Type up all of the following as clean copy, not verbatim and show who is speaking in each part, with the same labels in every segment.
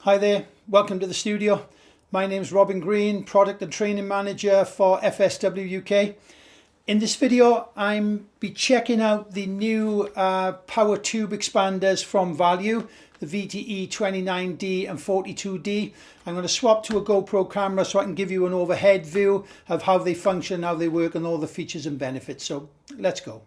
Speaker 1: Hi there, welcome to the studio. My name is Robin Green, Product and Training Manager for FSW UK. In this video, I'm be checking out the new power tube expanders from Value, the VTE29D and 42D. I'm going to swap to a GoPro camera so I can give you an overhead view of how they function, how they work, and all the features and benefits. So let's go.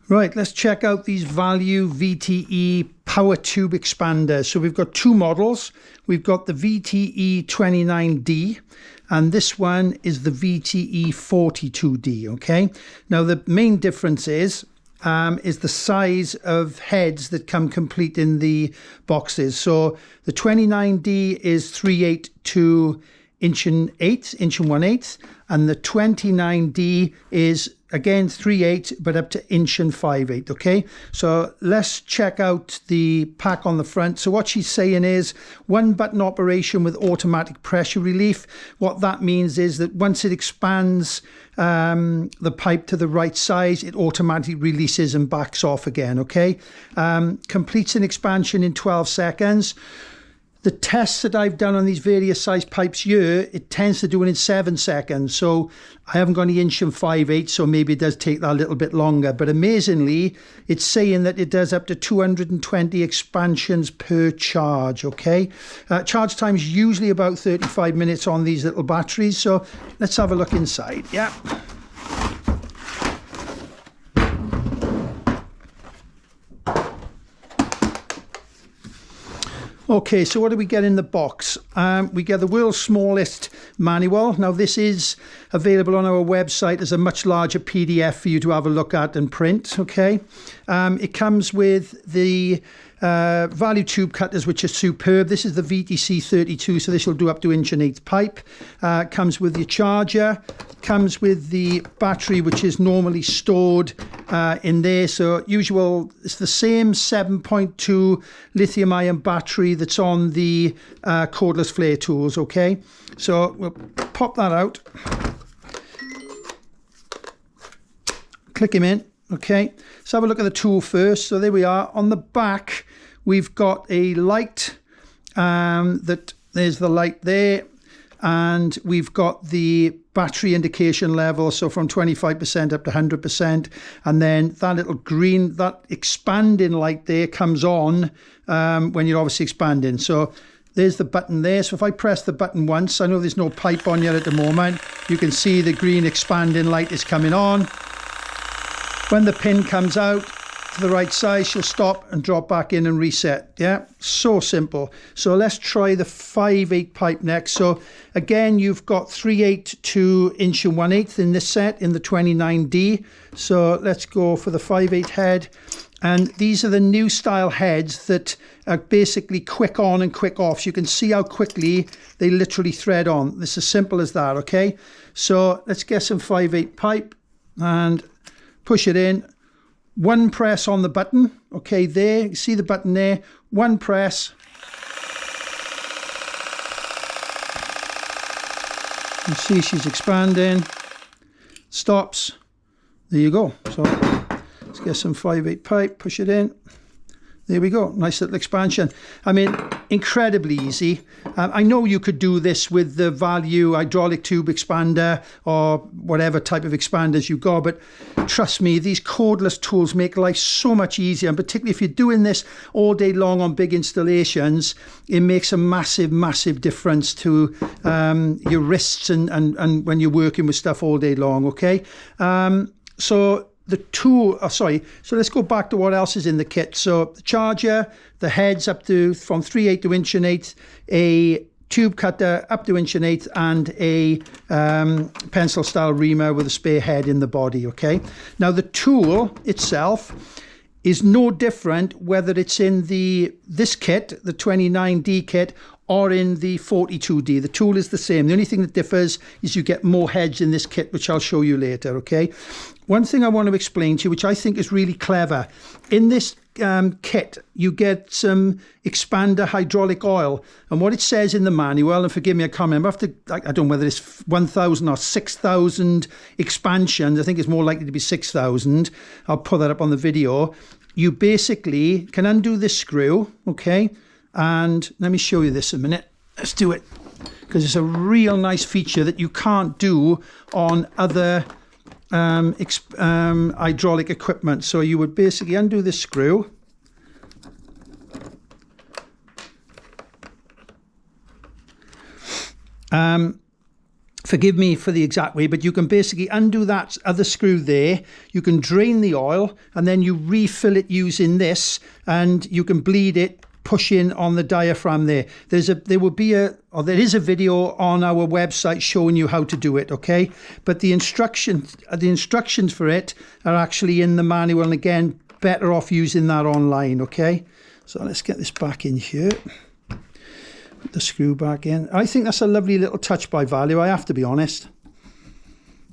Speaker 1: Right, let's check out these Value VTE power tube expanders. So we've got two models. We've got the VTE29D and this one is the VTE42D, okay? Now the main difference is the size of heads that come complete in the boxes. So the 29D is 3/8 to inch and 1/8, and the 29D is again 3/8 but up to inch and 5/8. okay, so let's check out the pack on the front. So what she's saying is one button operation with automatic pressure relief. What that means is that once it expands the pipe to the right size, it automatically releases and backs off again. Okay, completes an expansion in 12 seconds. The tests that I've done on these various size pipes here, it tends to do it in 7 seconds. So I haven't got any inch and 5/8, so maybe it does take that a little bit longer. But amazingly, it's saying that it does up to 220 expansions per charge, okay? Charge time is usually about 35 minutes on these little batteries. So let's have a look inside, yeah. Okay, so what do we get in the box? We get the world's smallest manual. Now this is available on our website as a much larger PDF for you to have a look at and print, okay? It comes with the Value tube cutters, which are superb. This is the VTC32, so this will do up to 1/8 pipe. Comes with your charger, comes with the battery, which is normally stored in there. So usual, it's the same 7.2 lithium ion battery that's on the cordless flare tools, okay? So we'll pop that out, click him in. Okay, let's have a look at the tool first. So there we are. On the back, we've got a light. There's the light there, and we've got the battery indication level. So from 25% up to 100%, and then that little green, that expanding light there comes on when you're obviously expanding. So there's the button there. So if I press the button once, I know there's no pipe on yet at the moment. You can see the green expanding light is coming on. When the pin comes out to the right size, she'll stop and drop back in and reset. Yeah, so simple. So let's try the 5/8 pipe next. So again, you've got 3/8 to inch and 1/8 in this set in the 29D. So let's go for the 5/8 head. And these are the new style heads that are basically quick on and quick off. So you can see how quickly they literally thread on. It's as simple as that, okay? So let's get some 5/8 pipe and push it in. One press on the button, okay, there, you see the button there, one press. You see she's expanding, stops, there you go. So let's get some 5/8 pipe, push it in. There we go, nice little expansion. I mean, incredibly easy. I know you could do this with the Value hydraulic tube expander or whatever type of expanders you got, but trust me, these cordless tools make life so much easier, and particularly if you're doing this all day long on big installations, it makes a massive, massive difference to your wrists and when you're working with stuff all day long, okay? So the tool, so let's go back to what else is in the kit. So the charger, the heads up to from 3/8 to inch and 1/8, a tube cutter up to inch and 1/8, and a pencil style reamer with a spare head in the body, okay? Now the tool itself is no different whether it's in this kit, the 29D kit, or in the 42D. The tool is the same. The only thing that differs is you get more heads in this kit, which I'll show you later, okay? One thing I want to explain to you, which I think is really clever, in this kit, you get some expander hydraulic oil. And what it says in the manual, and forgive me, I can't remember, I don't know whether it's 1,000 or 6,000 expansions. I think it's more likely to be 6,000. I'll put that up on the video. You basically can undo this screw, okay? And let me show you this a minute. Let's do it, because it's a real nice feature that you can't do on other hydraulic equipment. So you would basically undo this screw, forgive me for the exact way, but you can basically undo that other screw there, you can drain the oil, and then you refill it using this, and you can bleed it, push in on the diaphragm there. There is a video on our website showing you how to do it, okay? But the instructions for it are actually in the manual, and again, better off using that online, okay? So let's get this back in here. Put the screw back in. I think that's a lovely little touch by Value, I have to be honest.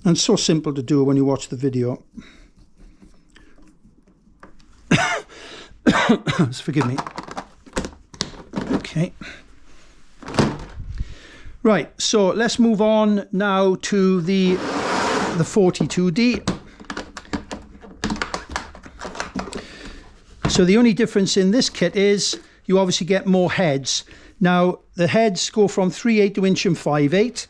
Speaker 1: And so simple to do when you watch the video. Forgive me. Okay. Right, so let's move on now to the 42D. So the only difference in this kit is you obviously get more heads. Now, the heads go from 3/8 to 1.5/8,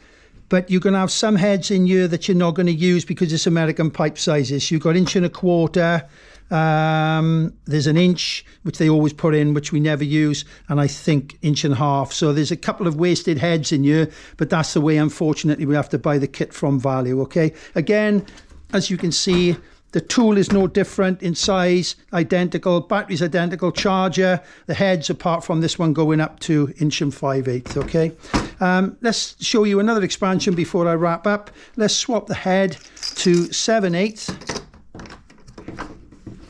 Speaker 1: but you're going to have some heads in here that you're not going to use because it's American pipe sizes. You've got 1.25 inch, there's 1 inch, which they always put in, which we never use, and I think 1.5 inch. So there's a couple of wasted heads in here, but that's the way, unfortunately, we have to buy the kit from Value, okay? Again, as you can see, the tool is no different in size, identical, battery's identical, charger, the heads apart from this one going up to 1.5 inch, okay? Let's show you another expansion before I wrap up. Let's swap the head to 7/8.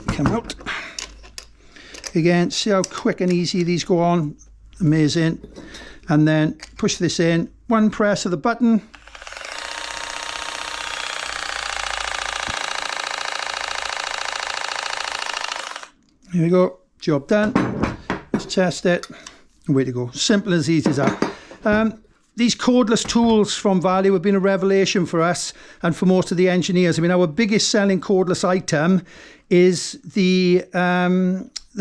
Speaker 1: Come out. Again, see how quick and easy these go on, amazing. And then push this in, one press of the button. Here we go, job done. Let's test it. Way to go, simple as easy as that. These cordless tools from Value have been a revelation for us and for most of the engineers. I mean, our biggest selling cordless item is the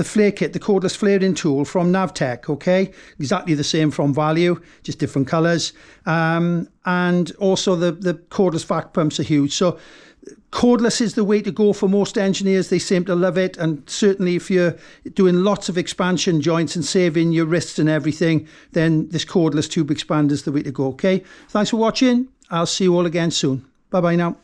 Speaker 1: flare kit, the cordless flaring tool from Navtech, okay? Exactly the same from Value, just different colours. And also the cordless vac pumps are huge. So cordless is the way to go for most engineers. They seem to love it, and certainly if you're doing lots of expansion joints and saving your wrists and everything, then this cordless tube expander is the way to go, okay? Thanks for watching. I'll see you all again soon. Bye bye now.